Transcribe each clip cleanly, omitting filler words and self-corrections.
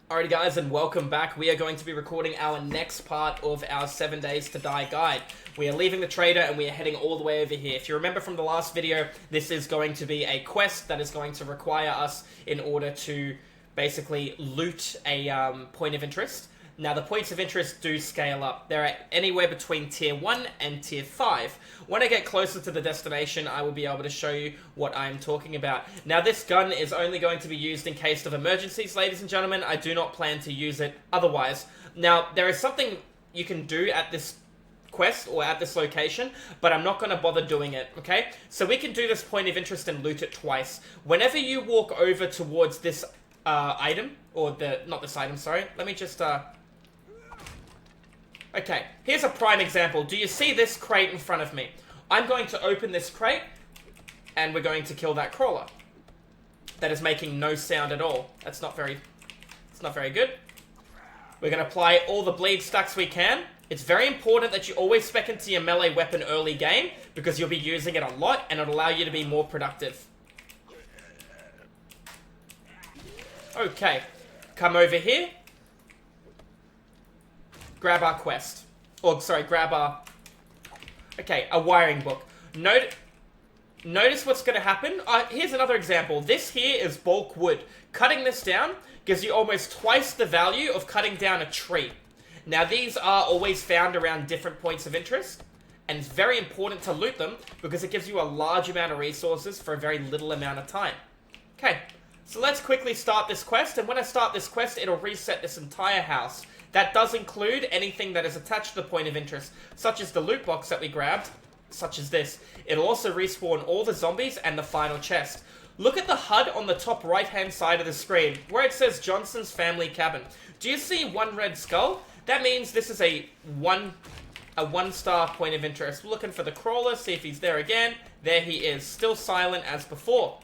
Alrighty guys, and welcome back. We are going to be recording our next part of our 7 Days to Die guide. We are leaving the trader and we are heading all the way over here. If you remember from the last video, this is going to be a quest that is going to require us in order to basically loot a point of interest. Now, the points of interest do scale up. They're at anywhere between Tier 1 and Tier 5. When I get closer to the destination, I will be able to show you what I'm talking about. Now, this gun is only going to be used in case of emergencies, ladies and gentlemen. I do not plan to use it otherwise. Now, there is something you can do at this quest or at this location, but I'm not going to bother doing it, okay? So we can do this point of interest and loot it twice. Whenever you walk over towards this item, or not this item, sorry. Let me just... Okay, here's a prime example. Do you see this crate in front of me? I'm going to open this crate, and we're going to kill that crawler. That is making no sound at all. It's not very good. We're going to apply all the bleed stacks we can. It's very important that you always spec into your melee weapon early game, because you'll be using it a lot, and it'll allow you to be more productive. Okay, come over here. Grab our quest. Or, sorry, grab our... Okay, a wiring book. Notice what's going to happen. Here's another example. This here is bulk wood. Cutting this down gives you almost twice the value of cutting down a tree. Now, these are always found around different points of interest. And it's very important to loot them because it gives you a large amount of resources for a very little amount of time. Okay, so let's quickly start this quest. And when I start this quest, it'll reset this entire house. That does include anything that is attached to the point of interest, such as the loot box that we grabbed, such as this. It'll also respawn all the zombies and the final chest. Look at the HUD on the top right-hand side of the screen, where it says Johnson's Family Cabin. Do you see one red skull? That means this is a one-star point of interest. We're looking for the crawler, see if he's there again. There he is, still silent as before.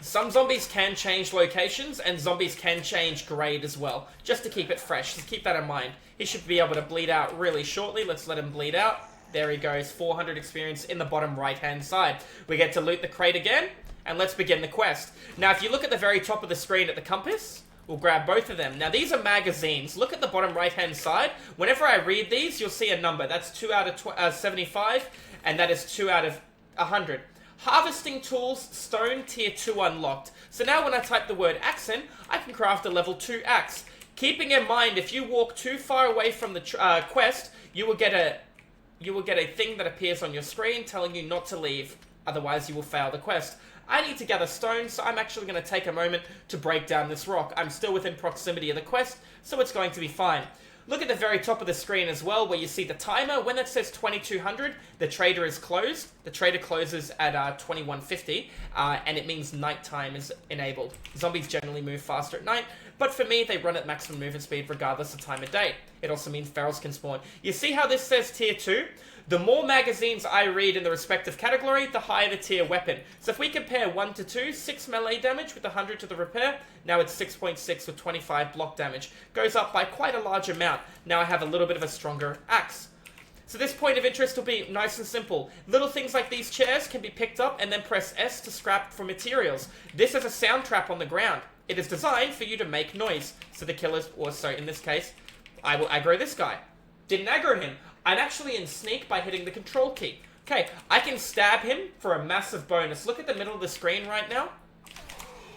Some zombies can change locations, and zombies can change grade as well. Just to keep it fresh, just keep that in mind. He should be able to bleed out really shortly. Let's let him bleed out. There he goes, 400 experience in the bottom right-hand side. We get to loot the crate again, and let's begin the quest. Now, if you look at the very top of the screen at the compass, we'll grab both of them. Now, these are magazines. Look at the bottom right-hand side. Whenever I read these, you'll see a number. That's 2 out of 75, and that is 2 out of 100. Harvesting tools, stone, tier 2 unlocked. So now when I type the word axe in, I can craft a level 2 axe. Keeping in mind, if you walk too far away from the quest, you will get a thing that appears on your screen telling you not to leave. Otherwise, you will fail the quest. I need to gather stone, so I'm actually going to take a moment to break down this rock. I'm still within proximity of the quest, so it's going to be fine. Look at the very top of the screen as well, where you see the timer. When it says 2200, the trader is closed. The trader closes at 2150, and it means nighttime is enabled. Zombies generally move faster at night, but for me, they run at maximum movement speed regardless of time of day. It also means ferals can spawn. You see how this says tier 2? The more magazines I read in the respective category, the higher the tier weapon. So if we compare 1 to 2, 6 melee damage with 100 to the repair, now it's 6.6 with 25 block damage. Goes up by quite a large amount. Now I have a little bit of a stronger axe. So this point of interest will be nice and simple. Little things like these chairs can be picked up and then press S to scrap for materials. This is a sound trap on the ground. It is designed for you to make noise. So the killers, or so in this case, I will aggro this guy. Didn't aggro him. I'm actually in sneak by hitting the control key. Okay, I can stab him for a massive bonus. Look at the middle of the screen right now.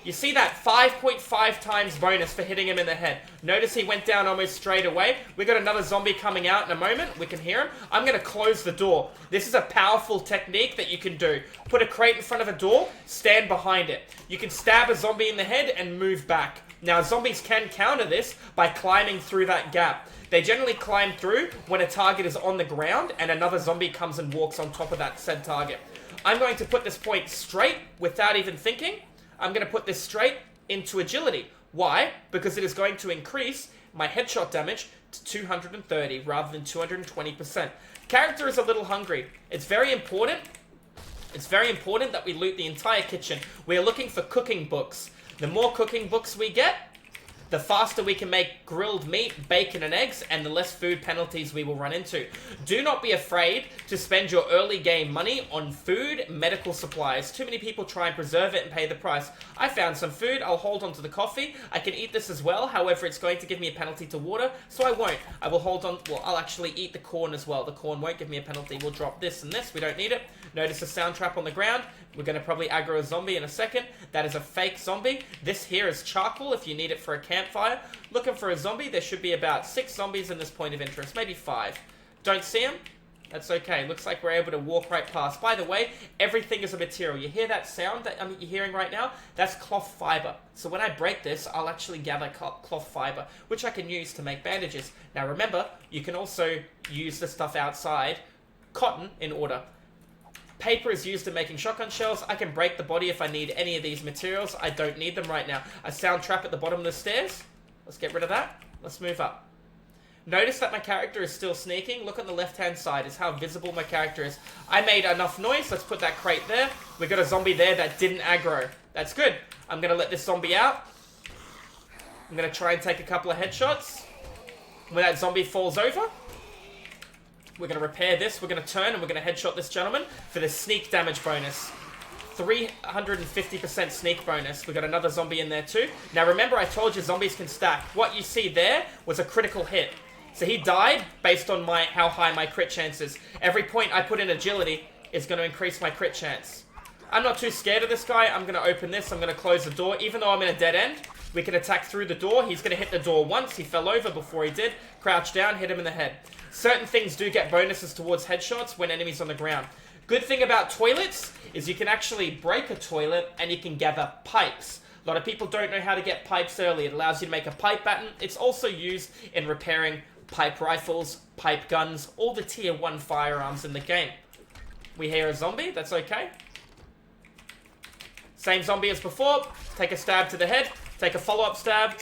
You see that 5.5 times bonus for hitting him in the head. Notice he went down almost straight away. We got another zombie coming out in a moment. We can hear him. I'm going to close the door. This is a powerful technique that you can do. Put a crate in front of a door, stand behind it. You can stab a zombie in the head and move back. Now, zombies can counter this by climbing through that gap. They generally climb through when a target is on the ground and another zombie comes and walks on top of that said target. I'm going to put this point straight without even thinking. I'm going to put this straight into agility. Why? Because it is going to increase my headshot damage to 230 rather than 220%. Character is a little hungry. It's very important that we loot the entire kitchen. We are looking for cooking books. The more cooking books we get, The faster we can make grilled meat, bacon, and eggs, and the less food penalties we will run into. Do not be afraid to spend your early game money on food, medical supplies. Too many people try and preserve it and pay the price. I found some food. I'll hold on to the coffee. I can eat this as well. However, it's going to give me a penalty to water, so I won't. I will hold on. Well, I'll actually eat the corn as well. The corn won't give me a penalty. We'll drop this and this. We don't need it. Notice a sound trap on the ground. We're going to probably aggro a zombie in a second. That is a fake zombie. This here is charcoal if you need it for a campfire. Looking for a zombie. There should be about 6 zombies in this point of interest. Maybe 5. Don't see them? That's okay. Looks like we're able to walk right past. By the way, everything is a material. You hear that sound that you're hearing right now? That's cloth fiber. So when I break this, I'll actually gather cloth fiber, which I can use to make bandages. Now remember, you can also use the stuff outside. Cotton in order. Paper is used in making shotgun shells. I can break the body if I need any of these materials. I don't need them right now. A sound trap at the bottom of the stairs. Let's get rid of that. Let's move up. Notice that my character is still sneaking. Look on the left-hand side is how visible my character is. I made enough noise. Let's put that crate there. We got a zombie there that didn't aggro. That's good. I'm going to let this zombie out. I'm going to try and take a couple of headshots. When that zombie falls over, we're going to repair this. We're going to turn and we're going to headshot this gentleman for the sneak damage bonus. 350% sneak bonus. We got another zombie in there too. Now remember, I told you zombies can stack. What you see there was a critical hit. So he died based on how high my crit chance is. Every point I put in agility is going to increase my crit chance. I'm not too scared of this guy. I'm going to open this. I'm going to close the door. Even though I'm in a dead end, we can attack through the door. He's going to hit the door once. He fell over before he did. Crouch down, hit him in the head. Certain things do get bonuses towards headshots when enemies on the ground. Good thing about toilets is you can actually break a toilet and you can gather pipes. A lot of people don't know how to get pipes early. It allows you to make a pipe baton. It's also used in repairing pipe rifles, pipe guns, all the tier 1 firearms in the game. We hear a zombie. That's okay. Same zombie as before. Take a stab to the head. Take a follow-up stab.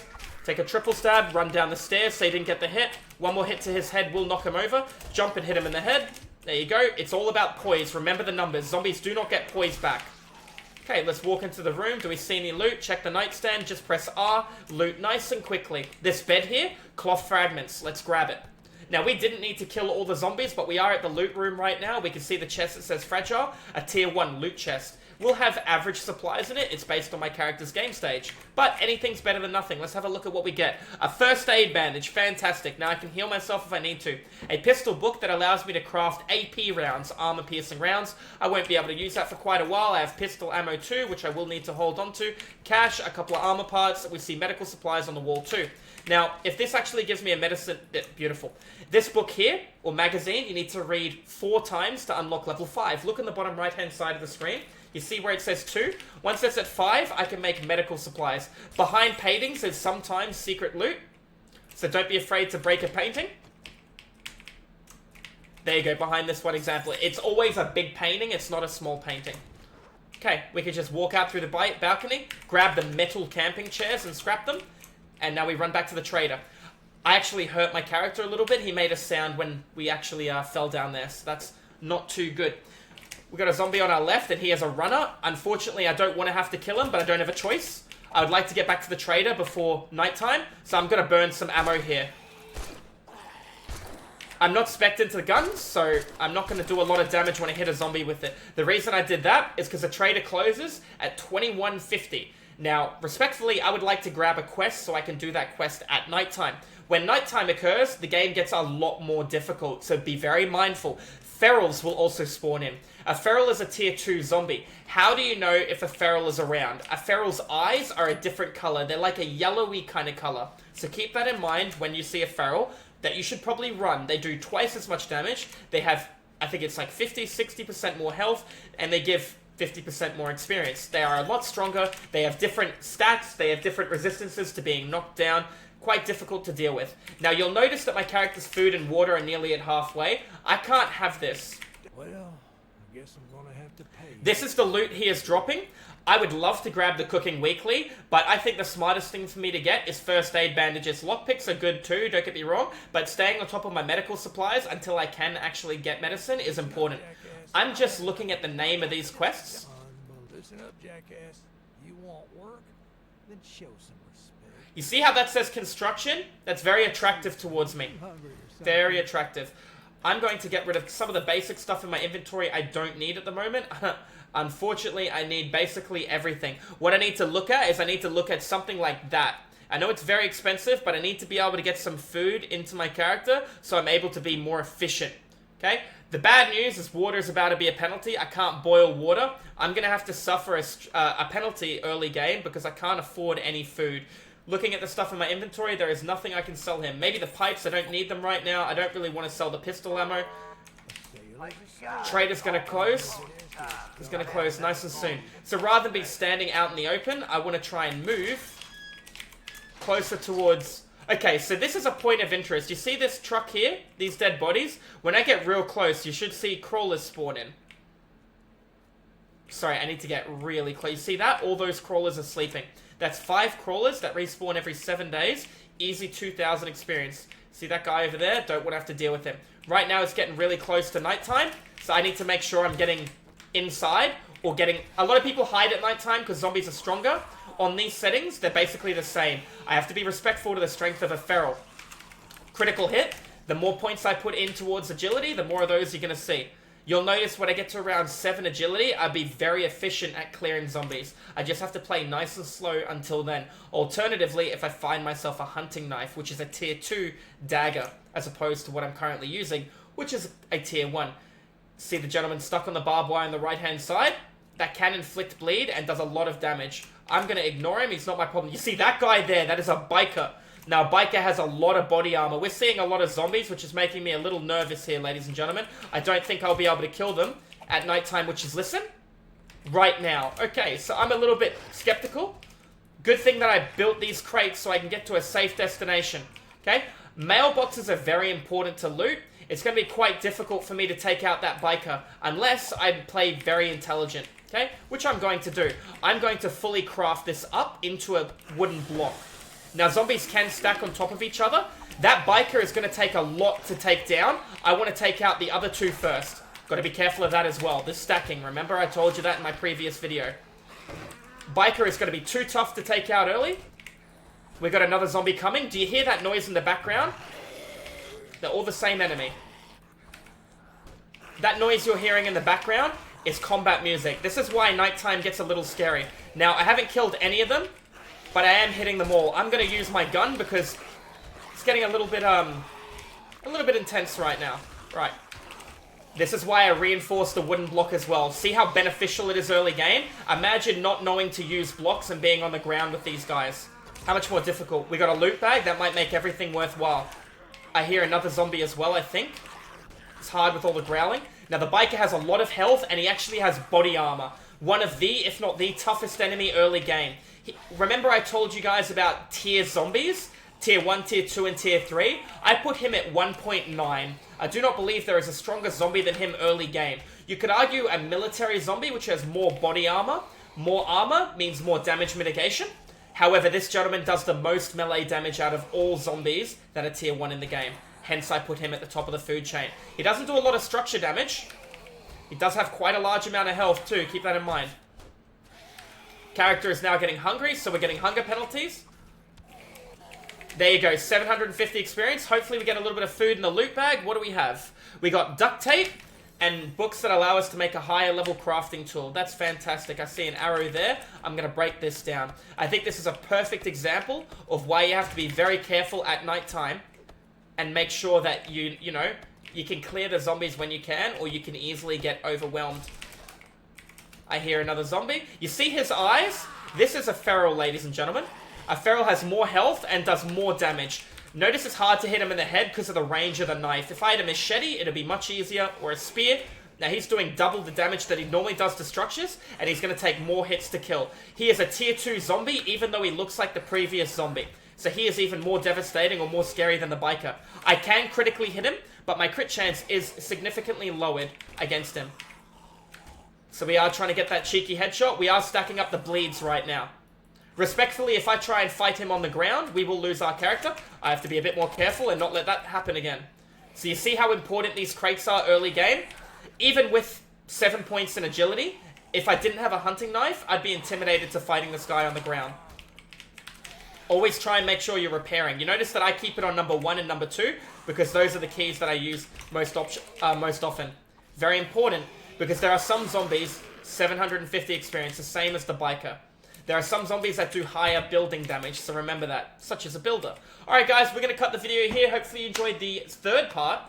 Take a triple stab. Run down the stairs so he didn't get the hit. One more hit to his head will knock him over. Jump and hit him in the head. There you go. It's all about poise. Remember the numbers. Zombies do not get poise back. Okay, let's walk into the room. Do we see any loot? Check the nightstand. Just press R. Loot nice and quickly. This bed here, cloth fragments. Let's grab it. Now, we didn't need to kill all the zombies, but we are at the loot room right now. We can see the chest that says fragile. A tier 1 loot chest. We'll have average supplies in it. It's based on my character's game stage. But anything's better than nothing. Let's have a look at what we get. A first aid bandage. Fantastic. Now I can heal myself if I need to. A pistol book that allows me to craft AP rounds, armor piercing rounds. I won't be able to use that for quite a while. I have pistol ammo too, which I will need to hold on to. Cash, a couple of armor parts. We see medical supplies on the wall too. Now, if this actually gives me a medicine... Beautiful. This book here, or magazine, you need to read 4 times to unlock level 5. Look on the bottom right-hand side of the screen. You see where it says 2? Once that's at 5, I can make medical supplies. Behind paintings, there's sometimes secret loot. So don't be afraid to break a painting. There you go, behind this one example. It's always a big painting, it's not a small painting. Okay, we can just walk out through the balcony, grab the metal camping chairs and scrap them. And now we run back to the trader. I actually hurt my character a little bit. He made a sound when we actually fell down there. So that's not too good. We got a zombie on our left and he has a runner. Unfortunately, I don't want to have to kill him, but I don't have a choice. I would like to get back to the trader before nighttime. So I'm going to burn some ammo here. I'm not spec'd into the guns, so I'm not going to do a lot of damage when I hit a zombie with it. The reason I did that is because the trader closes at 21:50. Now, respectfully, I would like to grab a quest so I can do that quest at nighttime. When nighttime occurs, the game gets a lot more difficult, so be very mindful. Ferals will also spawn in. A feral is a tier 2 zombie. How do you know if a feral is around? A feral's eyes are a different color. They're like a yellowy kind of color. So keep that in mind when you see a feral, that you should probably run. They do twice as much damage. They have, I think it's like 50, 60% more health, and they give 50% more experience. They are a lot stronger. They have different stats. They have different resistances to being knocked down. Quite difficult to deal with. Now, you'll notice that my character's food and water are nearly at halfway. I can't have this. Well, I guess I'm gonna have to pay. This is the loot he is dropping. I would love to grab the cooking weekly, but I think the smartest thing for me to get is first aid bandages. Lockpicks are good too, don't get me wrong, but staying on top of my medical supplies until I can actually get medicine is important. I'm just looking at the name of these quests. Listen up, jackass. You want work? Then show some respect. You see how that says construction? That's very attractive towards me. Very attractive. I'm going to get rid of some of the basic stuff in my inventory I don't need at the moment. Unfortunately, I need basically everything. What I need to look at is I need to look at something like that. I know it's very expensive, but I need to be able to get some food into my character so I'm able to be more efficient. Okay? The bad news is water is about to be a penalty. I can't boil water. I'm going to have to suffer a penalty early game because I can't afford any food. Looking at the stuff in my inventory, there is nothing I can sell him. Maybe the pipes, I don't need them right now. I don't really want to sell the pistol ammo. Trader's going to close. He's going to close nice and soon. So rather than be standing out in the open, I want to try and move closer towards... Okay, so this is a point of interest. You see this truck here? These dead bodies? When I get real close, you should see crawlers spawn in. Sorry, I need to get really close. You see that? All those crawlers are sleeping. That's 5 crawlers that respawn every 7 days. Easy 2,000 experience. See that guy over there? Don't want to have to deal with him. Right now it's getting really close to nighttime, so I need to make sure I'm getting inside or getting... A lot of people hide at nighttime because zombies are stronger. On these settings, they're basically the same. I have to be respectful to the strength of a feral. Critical hit. The more points I put in towards agility, the more of those you're going to see. You'll notice when I get to around 7 agility, I'll be very efficient at clearing zombies. I just have to play nice and slow until then. Alternatively, if I find myself a hunting knife, which is a tier 2 dagger, as opposed to what I'm currently using, which is a tier 1. See the gentleman stuck on the barbed wire on the right-hand side? That can inflict bleed and does a lot of damage. I'm going to ignore him. He's not my problem. You see that guy there? That is a biker. Now, biker has a lot of body armor. We're seeing a lot of zombies, which is making me a little nervous here, ladies and gentlemen. I don't think I'll be able to kill them at nighttime, which is, listen, right now. Okay, so I'm a little bit skeptical. Good thing that I built these crates so I can get to a safe destination. Okay? Mailboxes are very important to loot. It's going to be quite difficult for me to take out that biker unless I play very intelligent. Okay? Which I'm going to do. I'm going to fully craft this up into a wooden block. Now, zombies can stack on top of each other. That biker is going to take a lot to take down. I want to take out the other 2 first. Got to be careful of that as well. The stacking. Remember, I told you that in my previous video. Biker is going to be too tough to take out early. We got another zombie coming. Do you hear that noise in the background? They're all the same enemy. That noise you're hearing in the background is combat music. This is why nighttime gets a little scary. Now, I haven't killed any of them, but I am hitting them all. I'm going to use my gun because it's getting a little bit intense right now. Right. This is why I reinforced the wooden block as well. See how beneficial it is early game? Imagine not knowing to use blocks and being on the ground with these guys. How much more difficult? We got a loot bag. That might make everything worthwhile. I hear another zombie as well, I think. It's hard with all the growling. Now, the biker has a lot of health, and he actually has body armor. One of the, if not the toughest enemy early game. Remember I told you guys about tier zombies? Tier 1, Tier 2, and Tier 3? I put him at 1.9. I do not believe there is a stronger zombie than him early game. You could argue a military zombie, which has more body armor. More armor means more damage mitigation. However, this gentleman does the most melee damage out of all zombies that are Tier 1 in the game. Hence, I put him at the top of the food chain. He doesn't do a lot of structure damage. He does have quite a large amount of health too, keep that in mind. Character is now getting hungry, so we're getting hunger penalties. There you go, 750 experience. Hopefully we get a little bit of food in the loot bag. What do we have? We got duct tape and books that allow us to make a higher level crafting tool. That's fantastic. I see an arrow there. I'm going to break this down. I think this is a perfect example of why you have to be very careful at nighttime and make sure that you can clear the zombies when you can, or you can easily get overwhelmed. I hear another zombie. You see his eyes? This is a feral, ladies and gentlemen. A feral has more health and does more damage. Notice it's hard to hit him in the head because of the range of the knife. If I had a machete, it'd be much easier, or a spear. Now he's doing double the damage that he normally does to structures, and he's going to take more hits to kill. He is a tier 2 zombie, even though he looks like the previous zombie. So he is even more devastating or more scary than the biker. I can critically hit him, but my crit chance is significantly lowered against him. So we are trying to get that cheeky headshot. We are stacking up the bleeds right now. Respectfully, if I try and fight him on the ground, we will lose our character. I have to be a bit more careful and not let that happen again. So you see how important these crates are early game? Even with 7 points in agility, if I didn't have a hunting knife, I'd be intimidated to fighting this guy on the ground. always try and make sure you're repairing. You notice that I keep it on number 1 and number 2 because those are the keys that I use most often. Very important because there are some zombies, 750 experience, the same as the biker. There are some zombies that do higher building damage, so remember that, such as a builder. Alright guys, we're going to cut the video here. Hopefully you enjoyed the third part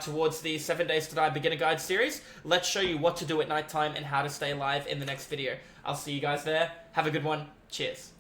towards the 7 Days to Die Beginner Guide series. Let's show you what to do at nighttime and how to stay alive in the next video. I'll see you guys there. Have a good one. Cheers.